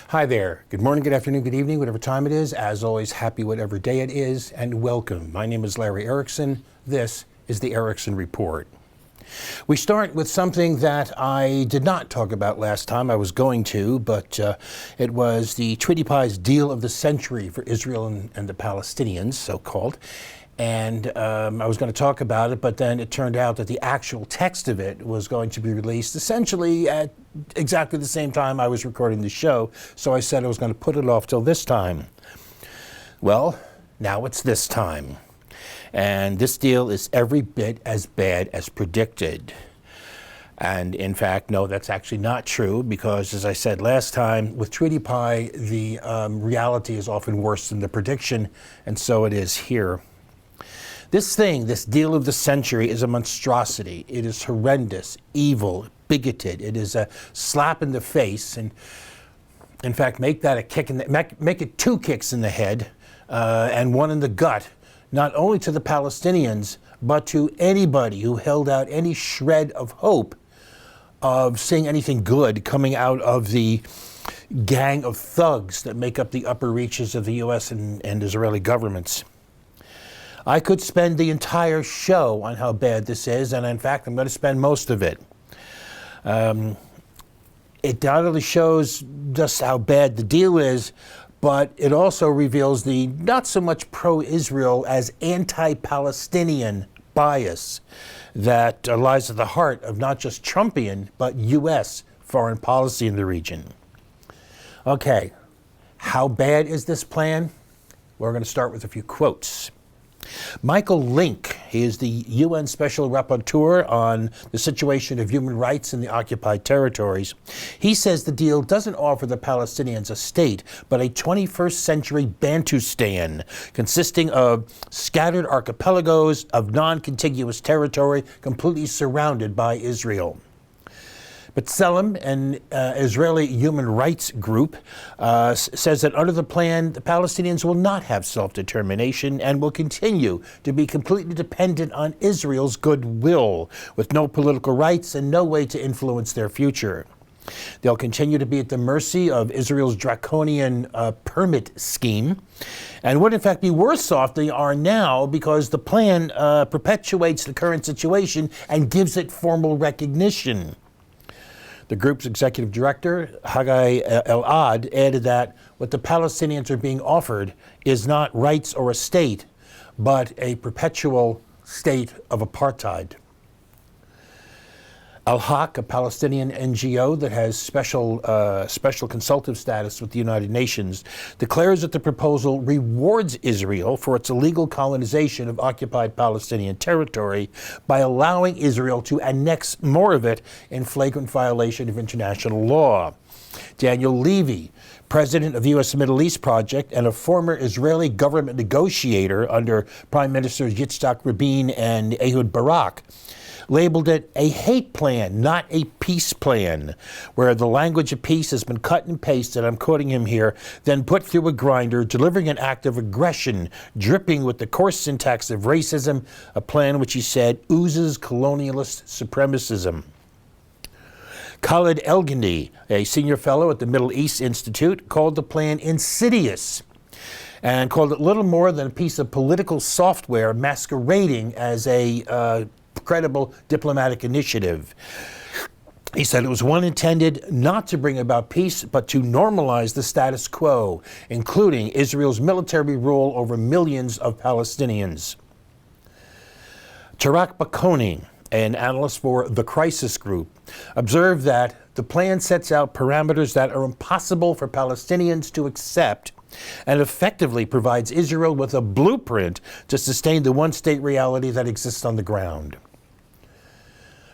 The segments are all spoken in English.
Hi there. Good morning, good afternoon, good evening, whatever time it is. As always, happy whatever day it is, and welcome. My name is Larry Erickson. This is the Erickson Report. We start with something that I did not talk about last time. I was going to, but it was the Treaty Pie's deal of the century for Israel and the Palestinians, so-called. And I was going to talk about it, but then it turned out that the actual text of it was going to be released essentially at exactly the same time I was recording the show. So I said I was going to put it off till this time. Well, now it's this time. And this deal is every bit as bad as predicted. And in fact, no, that's actually not true, because as I said last time, with Treaty Pie, the reality is often worse than the prediction, and so it is here. This deal of the century, is a monstrosity. It is horrendous, evil, bigoted. It is a slap in the face, and in fact, make it two kicks in the head and one in the gut, not only to the Palestinians, but to anybody who held out any shred of hope of seeing anything good coming out of the gang of thugs that make up the upper reaches of the U.S. and Israeli governments. I could spend the entire show on how bad this is, and in fact, I'm going to spend most of it. It not only shows just how bad the deal is, but it also reveals the not so much pro-Israel as anti-Palestinian bias that lies at the heart of not just Trumpian, but U.S. foreign policy in the region. Okay, how bad is this plan? We're going to start with a few quotes. Michael Link, he is the UN Special Rapporteur on the situation of human rights in the occupied territories. He says the deal doesn't offer the Palestinians a state, but a 21st century Bantustan consisting of scattered archipelagos of non-contiguous territory completely surrounded by Israel. But B'Tselem, an Israeli human rights group, says that under the plan, the Palestinians will not have self-determination and will continue to be completely dependent on Israel's goodwill, with no political rights and no way to influence their future. They'll continue to be at the mercy of Israel's draconian permit scheme, and would in fact be worse off than they are now, because the plan perpetuates the current situation and gives it formal recognition. The group's executive director, Haggai El-Ad, added that what the Palestinians are being offered is not rights or a state, but a perpetual state of apartheid. Al-Haq, a Palestinian NGO that has special consultative status with the United Nations, declares that the proposal rewards Israel for its illegal colonization of occupied Palestinian territory by allowing Israel to annex more of it in flagrant violation of international law. Daniel Levy, president of the U.S. Middle East Project and a former Israeli government negotiator under Prime Ministers Yitzhak Rabin and Ehud Barak, labeled it a hate plan, not a peace plan, where the language of peace has been cut and pasted, I'm quoting him here, then put through a grinder, delivering an act of aggression, dripping with the coarse syntax of racism, a plan which he said oozes colonialist supremacism. Khalid Elgandi, a senior fellow at the Middle East Institute, called the plan insidious and called it little more than a piece of political software masquerading as a credible diplomatic initiative. He said it was one intended not to bring about peace, but to normalize the status quo, including Israel's military rule over millions of Palestinians. Tarak Bakoni, an analyst for the Crisis Group, observed that the plan sets out parameters that are impossible for Palestinians to accept and effectively provides Israel with a blueprint to sustain the one-state reality that exists on the ground.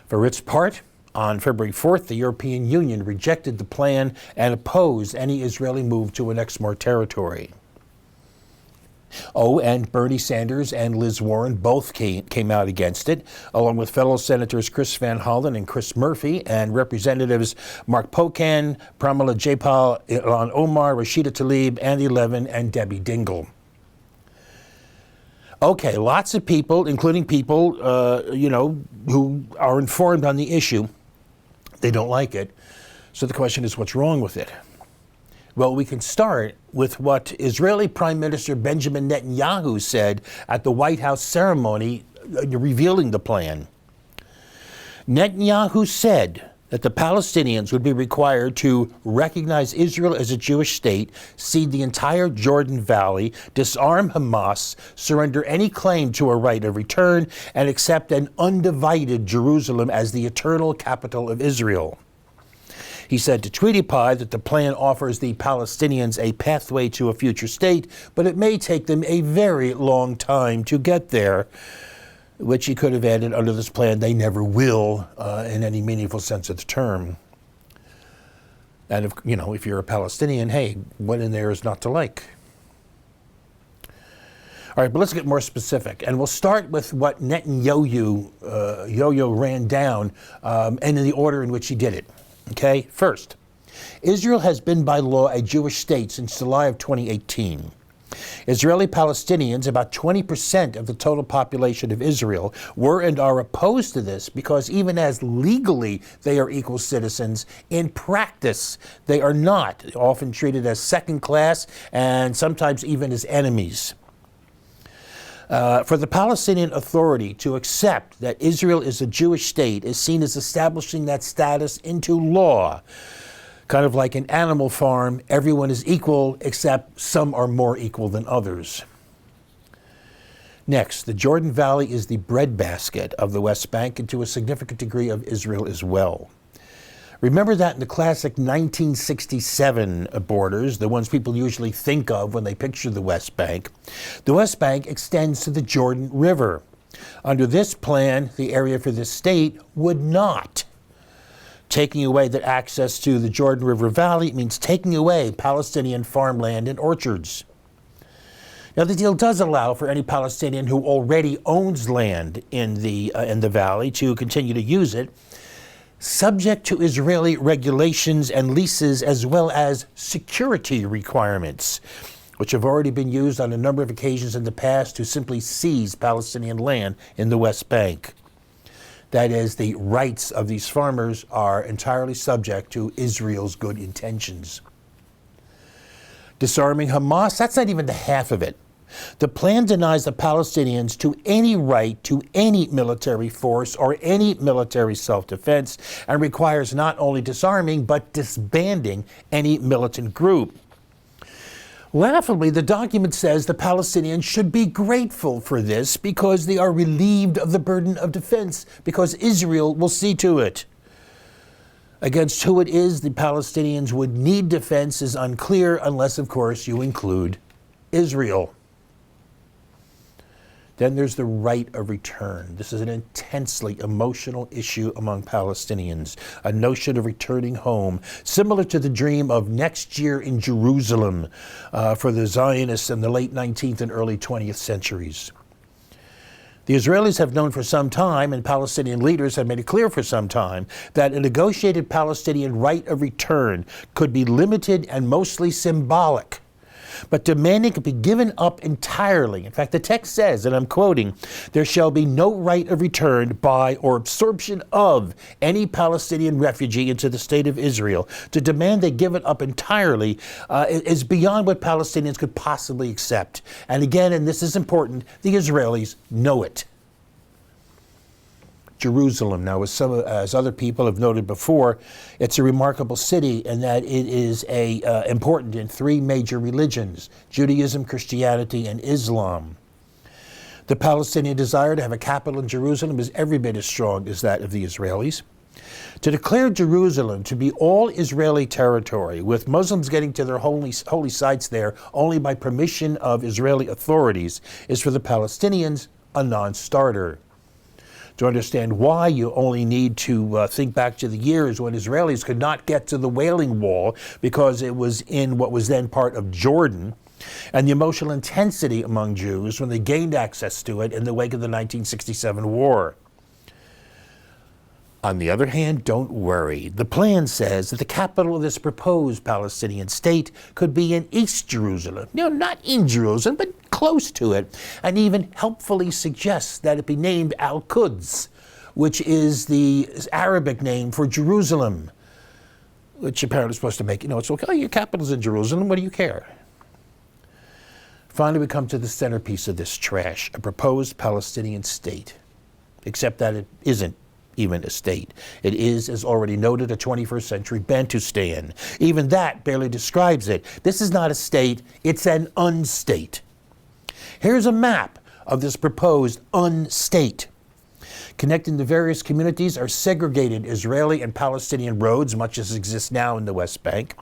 For its part, on February 4th, the European Union rejected the plan and opposed any Israeli move to annex more territory. Oh, and Bernie Sanders and Liz Warren both came out against it, along with fellow Senators Chris Van Hollen and Chris Murphy, and Representatives Mark Pocan, Pramila Jayapal, Ilhan Omar, Rashida Tlaib, Andy Levin, and Debbie Dingell. Okay, lots of people, including people, who are informed on the issue, they don't like it. So the question is, what's wrong with it? Well, we can start with what Israeli Prime Minister Benjamin Netanyahu said at the White House ceremony revealing the plan. Netanyahu said that the Palestinians would be required to recognize Israel as a Jewish state, cede the entire Jordan Valley, disarm Hamas, surrender any claim to a right of return, and accept an undivided Jerusalem as the eternal capital of Israel. He said to Tweety Pie that the plan offers the Palestinians a pathway to a future state, but it may take them a very long time to get there, which he could have added under this plan, they never will, in any meaningful sense of the term. And if you're a Palestinian, hey, what in there is not to like? All right, but let's get more specific. And we'll start with what Netanyahu ran down, and in the order in which he did it. Okay, first, Israel has been by law a Jewish state since July of 2018. Israeli Palestinians, about 20% of the total population of Israel, were and are opposed to this because even as legally they are equal citizens, in practice they are not, often treated as second class and sometimes even as enemies. For the Palestinian Authority to accept that Israel is a Jewish state is seen as establishing that status into law. Kind of like an animal farm, everyone is equal, except some are more equal than others. Next, the Jordan Valley is the breadbasket of the West Bank and to a significant degree of Israel as well. Remember that in the classic 1967 borders, the ones people usually think of when they picture the West Bank extends to the Jordan River. Under this plan, the area for this state would not. Taking away that access to the Jordan River Valley means taking away Palestinian farmland and orchards. Now, the deal does allow for any Palestinian who already owns land in the valley to continue to use it, subject to Israeli regulations and leases as well as security requirements, which have already been used on a number of occasions in the past to simply seize Palestinian land in the West Bank. That is, the rights of these farmers are entirely subject to Israel's good intentions. Disarming Hamas, that's not even the half of it. The plan denies the Palestinians to any right to any military force or any military self-defense and requires not only disarming but disbanding any militant group. Laughably, the document says the Palestinians should be grateful for this because they are relieved of the burden of defense, because Israel will see to it. Against who it is the Palestinians would need defense is unclear unless, of course, you include Israel. Then there's the right of return. This is an intensely emotional issue among Palestinians, a notion of returning home, similar to the dream of next year in Jerusalem for the Zionists in the late 19th and early 20th centuries. The Israelis have known for some time, and Palestinian leaders have made it clear for some time, that a negotiated Palestinian right of return could be limited and mostly symbolic, but demanding it be given up entirely. In fact, the text says, and I'm quoting, "There shall be no right of return by or absorption of any Palestinian refugee into the state of Israel." To demand they give it up entirely is beyond what Palestinians could possibly accept. And again, and this is important, the Israelis know it. Jerusalem. Now, as other people have noted before, it's a remarkable city in that it is important in three major religions: Judaism, Christianity, and Islam. The Palestinian desire to have a capital in Jerusalem is every bit as strong as that of the Israelis. To declare Jerusalem to be all Israeli territory, with Muslims getting to their holy sites there only by permission of Israeli authorities, is for the Palestinians a non-starter. To understand why, you only need to think back to the years when Israelis could not get to the Wailing Wall because it was in what was then part of Jordan, and the emotional intensity among Jews when they gained access to it in the wake of the 1967 war. On the other hand, don't worry. The plan says that the capital of this proposed Palestinian state could be in East Jerusalem. No, not in Jerusalem, but close to it, and even helpfully suggests that it be named Al-Quds, which is the Arabic name for Jerusalem. which apparently is supposed to make, it's okay, oh, your capital's in Jerusalem, what do you care? Finally, we come to the centerpiece of this trash, a proposed Palestinian state, except that it isn't even a state. It is, as already noted, a 21st century Bantustan. Even that barely describes it. This is not a state, it's an unstate. Here's a map of this proposed unstate. Connecting the various communities are segregated Israeli and Palestinian roads, much as exists now in the West Bank.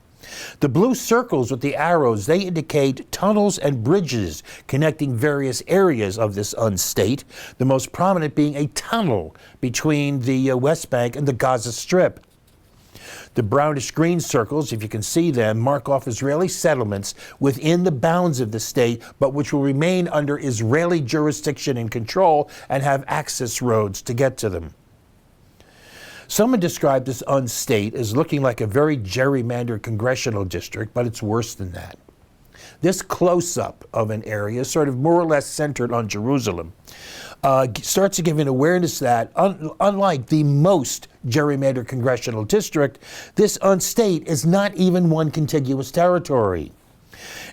The blue circles with the arrows, they indicate tunnels and bridges connecting various areas of this unstate, the most prominent being a tunnel between the West Bank and the Gaza Strip. The brownish green circles, if you can see them, mark off Israeli settlements within the bounds of the state, but which will remain under Israeli jurisdiction and control and have access roads to get to them. Someone described this unstate as looking like a very gerrymandered congressional district, but it's worse than that. This close-up of an area, sort of more or less centered on Jerusalem, starts to give an awareness that, unlike the most gerrymandered congressional district, this unstate is not even one contiguous territory.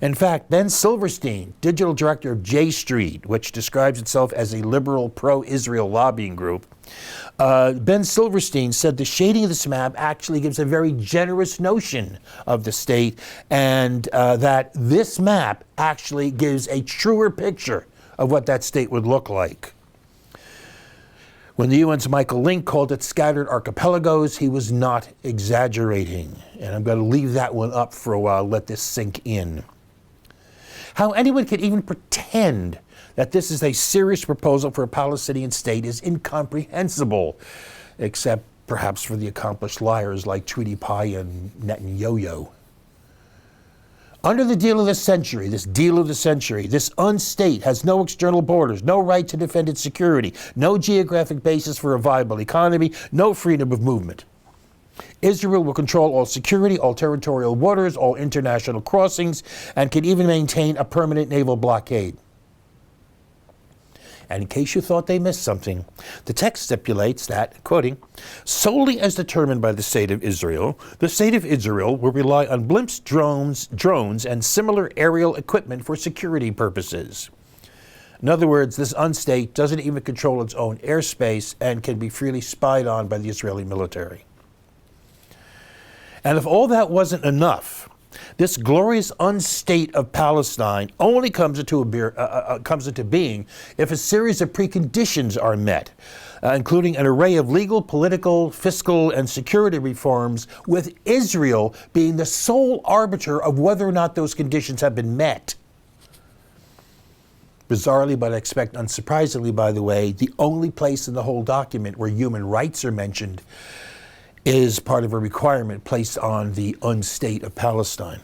In fact, Ben Silverstein, digital director of J Street, which describes itself as a liberal pro-Israel lobbying group, Ben Silverstein said the shading of this map actually gives a very generous notion of the state, and that this map actually gives a truer picture of what that state would look like. When the UN's Michael Link called it scattered archipelagos, he was not exaggerating. And I'm going to leave that one up for a while, let this sink in. How anyone could even pretend that this is a serious proposal for a Palestinian state is incomprehensible, except perhaps for the accomplished liars like Tweety Pie and Netanyahu. Under the deal of the century, this unstate has no external borders, no right to defend its security, no geographic basis for a viable economy, no freedom of movement. Israel will control all security, all territorial waters, all international crossings, and can even maintain a permanent naval blockade. And in case you thought they missed something, the text stipulates that, quoting, solely as determined by the state of Israel will rely on blimps, drones, and similar aerial equipment for security purposes. In other words, this unstate doesn't even control its own airspace and can be freely spied on by the Israeli military. And if all that wasn't enough, this glorious unstate of Palestine only comes into being if a series of preconditions are met, including an array of legal, political, fiscal, and security reforms, with Israel being the sole arbiter of whether or not those conditions have been met. Bizarrely, but I expect unsurprisingly, by the way, the only place in the whole document where human rights are mentioned is part of a requirement placed on the unstate of Palestine.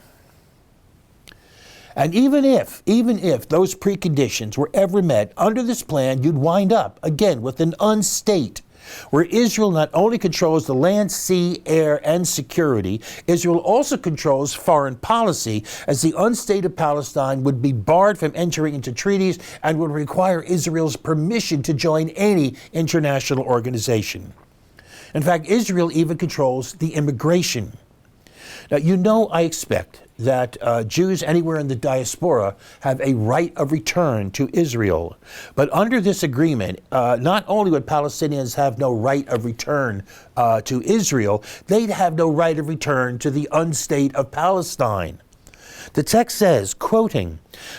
And even if those preconditions were ever met under this plan, you'd wind up, again, with an unstate where Israel not only controls the land, sea, air, and security, Israel also controls foreign policy, as the unstate of Palestine would be barred from entering into treaties and would require Israel's permission to join any international organization. In fact, Israel even controls the immigration. Now, I expect that Jews anywhere in the diaspora have a right of return to Israel. But under this agreement, not only would Palestinians have no right of return to Israel, they'd have no right of return to the unstate of Palestine. The text says, quoting,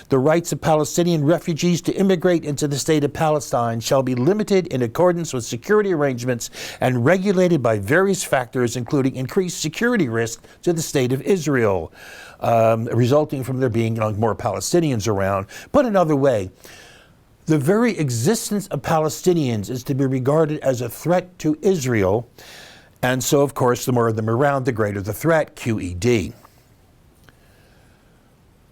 the rights of Palestinian refugees to immigrate into the state of Palestine shall be limited in accordance with security arrangements and regulated by various factors, including increased security risk to the state of Israel, resulting from there being more Palestinians around. Put another way, the very existence of Palestinians is to be regarded as a threat to Israel, and so, of course, the more of them around, the greater the threat, QED.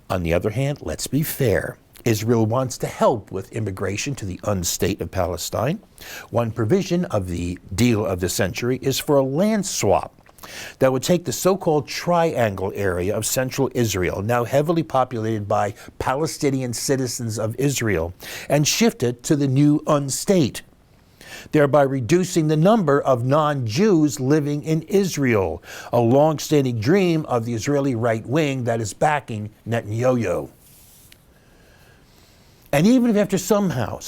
On the other hand, let's be fair. Israel wants to help with immigration to the unstate of Palestine. One provision of the deal of the century is for a land swap that would take the so-called triangle area of central Israel, now heavily populated by Palestinian citizens of Israel, and shift it to the new unstate. thereby reducing the number of non-Jews living in Israel, a long-standing dream of the Israeli right wing that is backing Netanyahu. And even if after somehow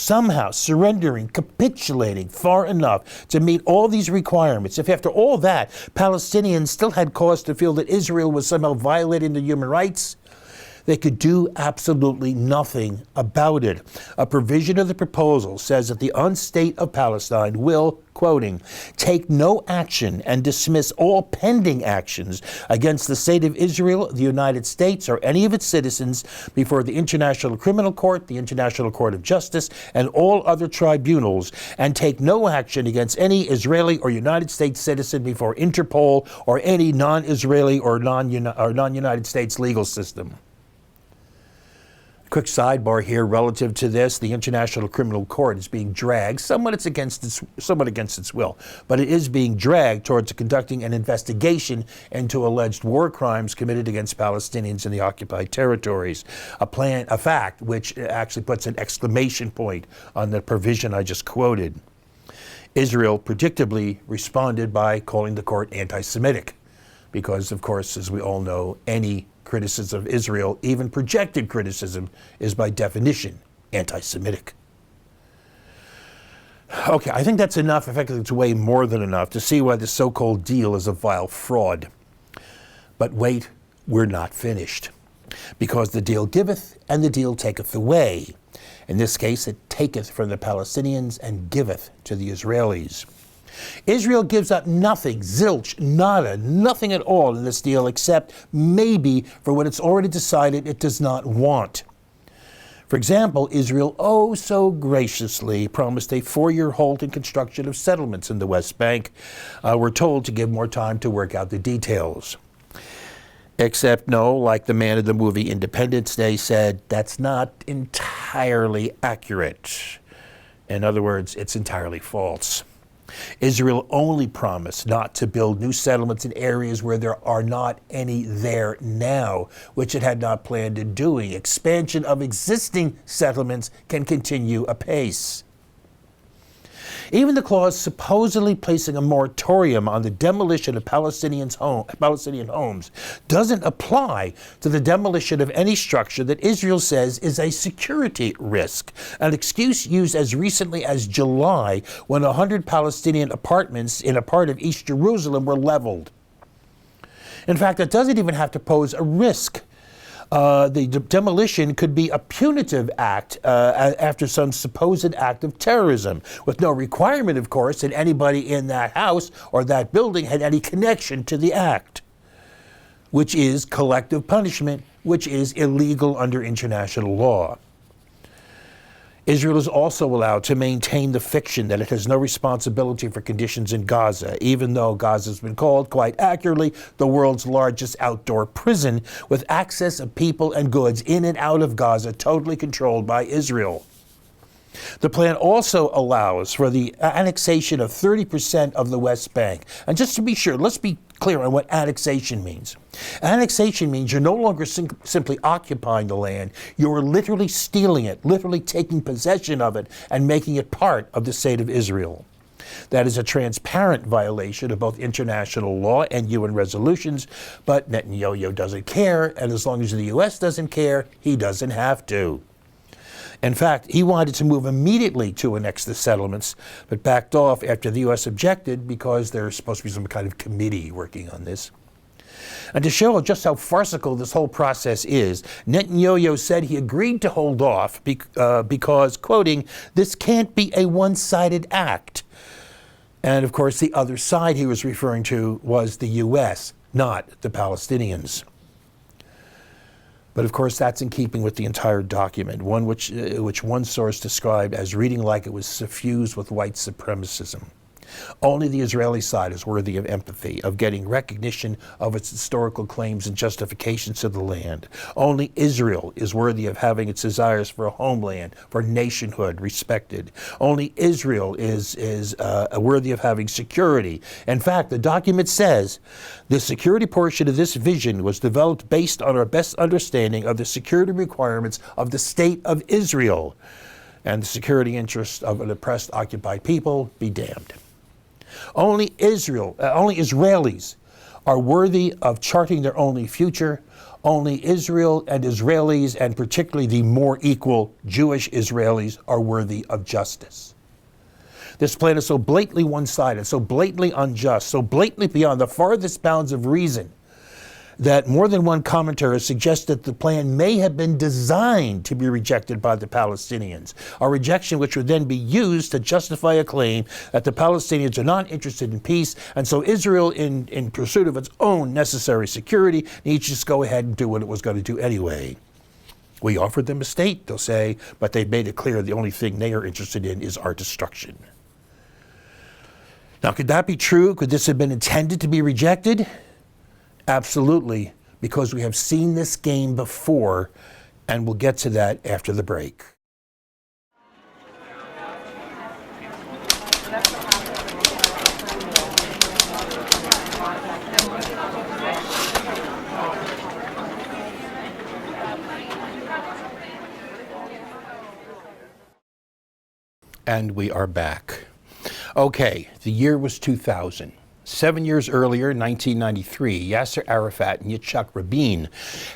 surrendering, capitulating far enough to meet all these requirements, if after all that Palestinians still had cause to feel that Israel was somehow violating their human rights, they could do absolutely nothing about it. A provision of the proposal says that the unstate of Palestine will, quoting, take no action and dismiss all pending actions against the state of Israel, the United States, or any of its citizens before the International Criminal Court, the International Court of Justice, and all other tribunals, and take no action against any Israeli or United States citizen before Interpol or any non-Israeli or non-United States legal system. Quick sidebar here relative to this. The International Criminal Court is being dragged, somewhat against its will, but it is being dragged towards conducting an investigation into alleged war crimes committed against Palestinians in the occupied territories. A fact which actually puts an exclamation point on the provision I just quoted. Israel predictably responded by calling the court anti-Semitic, because, of course, as we all know, any criticism of Israel, even projected criticism, is by definition anti-Semitic. Okay, I think that's enough. In fact, it's way more than enough to see why the so-called deal is a vile fraud. But wait, we're not finished. Because the deal giveth and the deal taketh away. In this case, it taketh from the Palestinians and giveth to the Israelis. Israel gives up nothing, zilch, nada, nothing at all in this deal except maybe for what it's already decided it does not want. For example, Israel oh so graciously promised a 4-year halt in construction of settlements in the West Bank. We're told to give more time to work out the details. Except no, like the man in the movie Independence Day said, that's not entirely accurate. In other words, it's entirely false. Israel only promised not to build new settlements in areas where there are not any there now, which it had not planned on doing. Expansion of existing settlements can continue apace. Even the clause supposedly placing a moratorium on the demolition of Palestinian homes doesn't apply to the demolition of any structure that Israel says is a security risk, an excuse used as recently as July when 100 Palestinian apartments in a part of East Jerusalem were leveled. In fact, it doesn't even have to pose a risk. The demolition could be a punitive act after some supposed act of terrorism, with no requirement, of course, that anybody in that house or that building had any connection to the act, which is collective punishment, which is illegal under international law. Israel is also allowed to maintain the fiction that it has no responsibility for conditions in Gaza, even though Gaza has been called, quite accurately, the world's largest outdoor prison, with access of people and goods in and out of Gaza totally controlled by Israel. The plan also allows for the annexation of 30% of the West Bank. And just to be sure, let's be clear on what annexation means. Annexation means you're no longer simply occupying the land, you're literally stealing it, literally taking possession of it and making it part of the state of Israel. That is a transparent violation of both international law and UN resolutions, but Netanyahu doesn't care, and as long as the U.S. doesn't care, he doesn't have to. In fact, he wanted to move immediately to annex the settlements, but backed off after the U.S. objected because there's supposed to be some kind of committee working on this. And to show just how farcical this whole process is, Netanyahu said he agreed to hold off because, quoting, this can't be a one-sided act. And of course, the other side he was referring to was the U.S., not the Palestinians. But of course, that's in keeping with the entire document, one which one source described as reading like it was suffused with white supremacism. Only the Israeli side is worthy of empathy, of getting recognition of its historical claims and justifications to the land. Only Israel is worthy of having its desires for a homeland, for nationhood respected. Only Israel is worthy of having security. In fact, the document says the security portion of this vision was developed based on our best understanding of the security requirements of the state of Israel. and the security interests of an oppressed, occupied people be damned. Only Israelis are worthy of charting their only future. Only Israel and Israelis, and particularly the more equal Jewish Israelis, are worthy of justice. This plan is so blatantly one-sided, so blatantly unjust, so blatantly beyond the farthest bounds of reason, that more than one commentator has suggested the plan may have been designed to be rejected by the Palestinians, a rejection which would then be used to justify a claim that the Palestinians are not interested in peace, and so Israel, in pursuit of its own necessary security, needs to just go ahead and do what it was going to do anyway. We offered them a state, they'll say, but they've made it clear the only thing they are interested in is our destruction. Now, could that be true? Could this have been intended to be rejected? Absolutely, because we have seen this game before, and we'll get to that after the break. And we are back. Okay, the year was 2000. 7 years earlier, 1993, Yasser Arafat and Yitzhak Rabin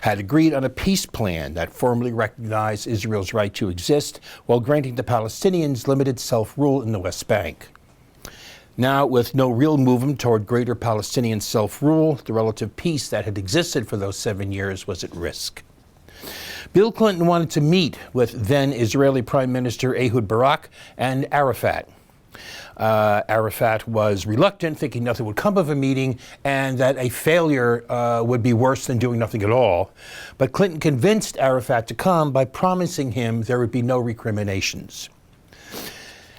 had agreed on a peace plan that formally recognized Israel's right to exist while granting the Palestinians limited self-rule in the West Bank. Now, with no real movement toward greater Palestinian self-rule, the relative peace that had existed for those 7 years was at risk. Bill Clinton wanted to meet with then Israeli Prime Minister Ehud Barak and Arafat. Arafat was reluctant, thinking nothing would come of a meeting and that a failure would be worse than doing nothing at all. But Clinton convinced Arafat to come by promising him there would be no recriminations.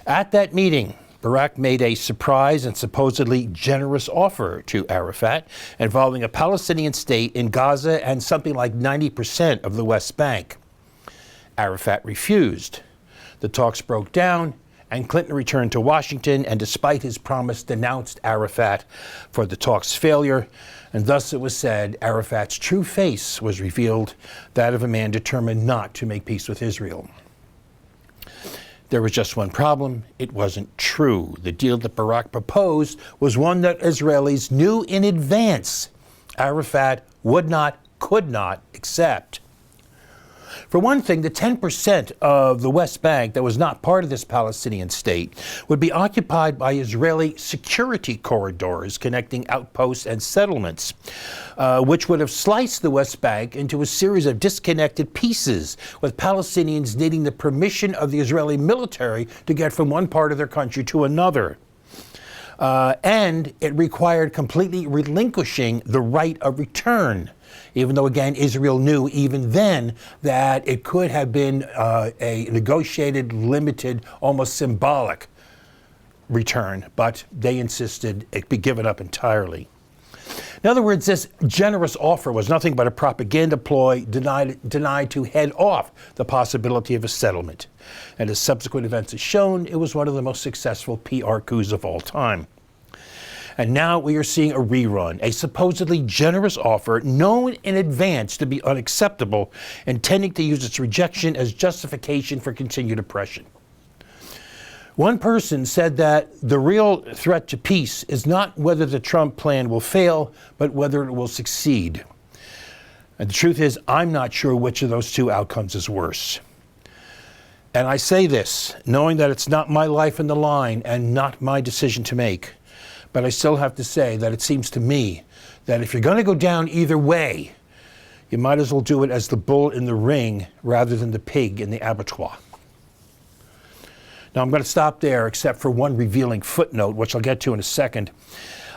At that meeting, Barak made a surprise and supposedly generous offer to Arafat involving a Palestinian state in Gaza and something like 90% of the West Bank. Arafat refused. The talks broke down, and Clinton returned to Washington and, despite his promise, denounced Arafat for the talks' failure. And thus, it was said, Arafat's true face was revealed, that of a man determined not to make peace with Israel. There was just one problem. It wasn't true. The deal that Barak proposed was one that Israelis knew in advance Arafat would not, could not accept. For one thing, the 10% of the West Bank that was not part of this Palestinian state would be occupied by Israeli security corridors connecting outposts and settlements, which would have sliced the West Bank into a series of disconnected pieces, with Palestinians needing the permission of the Israeli military to get from one part of their country to another. And it required completely relinquishing the right of return, even though, again, Israel knew even then that it could have been a negotiated, limited, almost symbolic return, but they insisted it be given up entirely. In other words, this generous offer was nothing but a propaganda ploy denied to head off the possibility of a settlement. And as subsequent events have shown, it was one of the most successful PR coups of all time. And now we are seeing a rerun, a supposedly generous offer known in advance to be unacceptable, intending to use its rejection as justification for continued oppression. One person said that the real threat to peace is not whether the Trump plan will fail, but whether it will succeed. And the truth is, I'm not sure which of those two outcomes is worse. And I say this, knowing that it's not my life in the line and not my decision to make. But I still have to say that it seems to me that if you're going to go down either way, you might as well do it as the bull in the ring rather than the pig in the abattoir. Now, I'm going to stop there, except for one revealing footnote, which I'll get to in a second.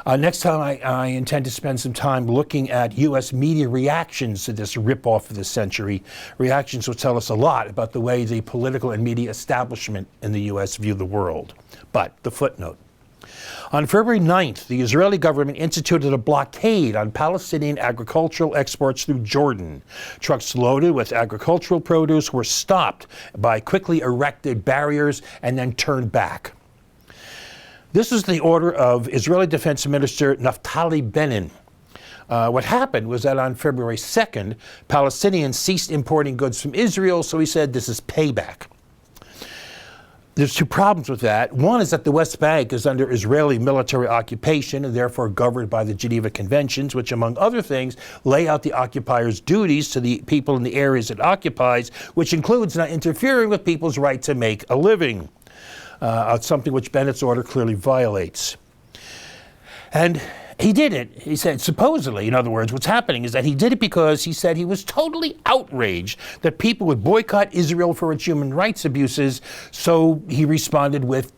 Next time, I intend to spend some time looking at U.S. media reactions to this ripoff of the century. Reactions will tell us a lot about the way the political and media establishment in the U.S. view the world. But the footnote. On February 9th, the Israeli government instituted a blockade on Palestinian agricultural exports through Jordan. Trucks loaded with agricultural produce were stopped by quickly erected barriers and then turned back. This was the order of Israeli Defense Minister Naftali Bennett. What happened was that on February 2nd, Palestinians ceased importing goods from Israel, so he said this is payback. There's two problems with that. One is that the West Bank is under Israeli military occupation and therefore governed by the Geneva Conventions, which, among other things, lay out the occupier's duties to the people in the areas it occupies, which includes not interfering with people's right to make a living, something which Bennett's order clearly violates. And he did it. He said, supposedly, in other words, what's happening is that he did it because he said he was totally outraged that people would boycott Israel for its human rights abuses, so he responded with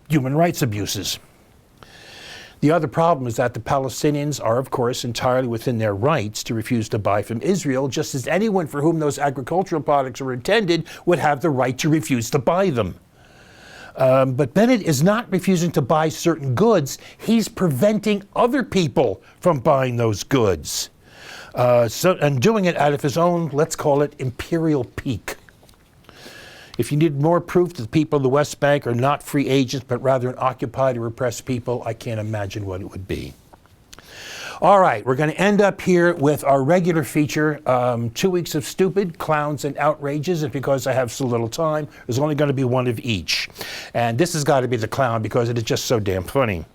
human rights abuses. The other problem is that the Palestinians are, of course, entirely within their rights to refuse to buy from Israel, just as anyone for whom those agricultural products are intended would have the right to refuse to buy them. But Bennett is not refusing to buy certain goods. He's preventing other people from buying those goods. And doing it out of his own, let's call it, imperial pique. If you need more proof that the people of the West Bank are not free agents, but rather an occupied or repressed people, I can't imagine what it would be. All right, we're going to end up here with our regular feature, 2 weeks of stupid, clowns, and outrages. And because I have so little time, there's only going to be one of each. And this has got to be the clown because it is just so damn funny.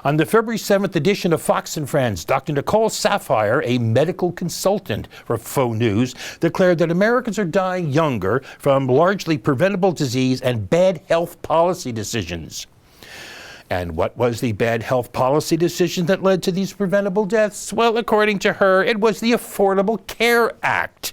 On the February 7th edition of Fox & Friends, Dr. Nicole Saphier, a medical consultant for Faux News, declared that Americans are dying younger from largely preventable disease and bad health policy decisions. And what was the bad health policy decision that led to these preventable deaths? Well, according to her, it was the Affordable Care Act.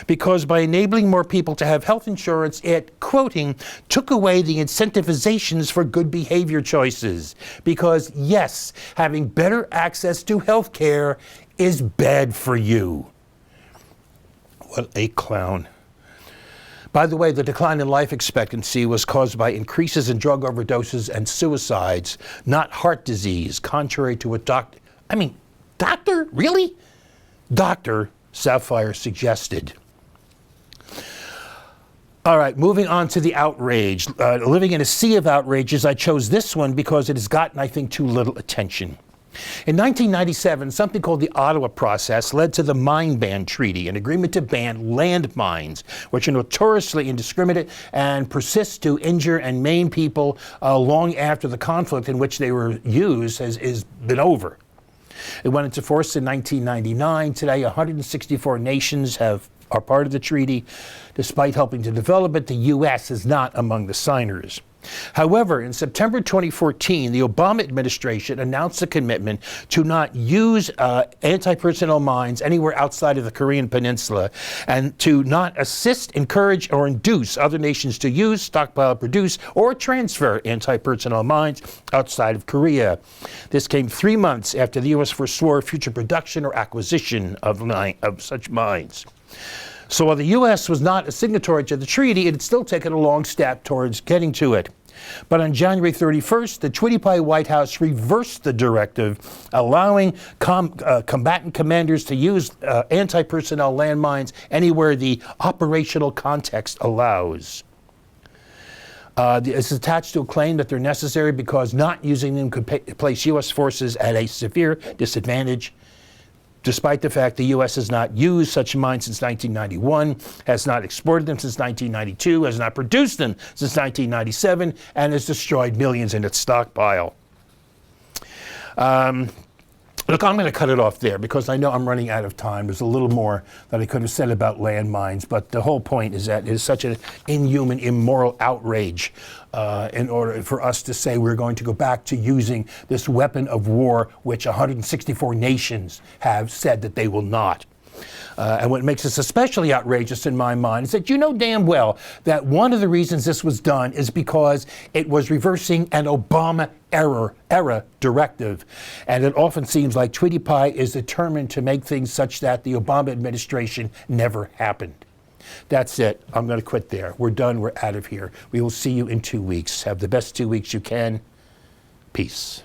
Because by enabling more people to have health insurance, it, quoting, took away the incentivizations for good behavior choices. Because, yes, having better access to health care is bad for you. What a clown. By the way, the decline in life expectancy was caused by increases in drug overdoses and suicides, not heart disease, contrary to what doctor, really? Dr. Saphier suggested. All right, moving on to the outrage. Living in a sea of outrages, I chose this one because it has gotten, I think, too little attention. In 1997, something called the Ottawa Process led to the Mine Ban Treaty, an agreement to ban landmines, which are notoriously indiscriminate and persist to injure and maim people long after the conflict in which they were used has been over. It went into force in 1999. Today, 164 nations are part of the treaty. Despite helping to develop it, the U.S. is not among the signers. However, in September 2014, the Obama administration announced a commitment to not use anti-personnel mines anywhere outside of the Korean Peninsula and to not assist, encourage, or induce other nations to use, stockpile, produce, or transfer anti-personnel mines outside of Korea. This came 3 months after the U.S. forswore future production or acquisition of such mines. So while the U.S. was not a signatory to the treaty, it had still taken a long step towards getting to it. But on January 31st, the Twitty Pie White House reversed the directive, allowing combatant commanders to use anti-personnel landmines anywhere the operational context allows. It's attached to a claim that they're necessary because not using them could place U.S. forces at a severe disadvantage. Despite the fact the U.S. has not used such mines since 1991, has not exported them since 1992, has not produced them since 1997, and has destroyed millions in its stockpile. Look, I'm going to cut it off there because I know I'm running out of time. There's a little more that I could have said about landmines, but the whole point is that it is such an inhuman, immoral outrage in order for us to say we're going to go back to using this weapon of war, which 164 nations have said that they will not. And what makes this especially outrageous in my mind is that you know damn well that one of the reasons this was done is because it was reversing an Obama era directive. And it often seems like Twitty Pie is determined to make things such that the Obama administration never happened. That's it. I'm going to quit there. We're done. We're out of here. We will see you in 2 weeks. Have the best 2 weeks you can. Peace.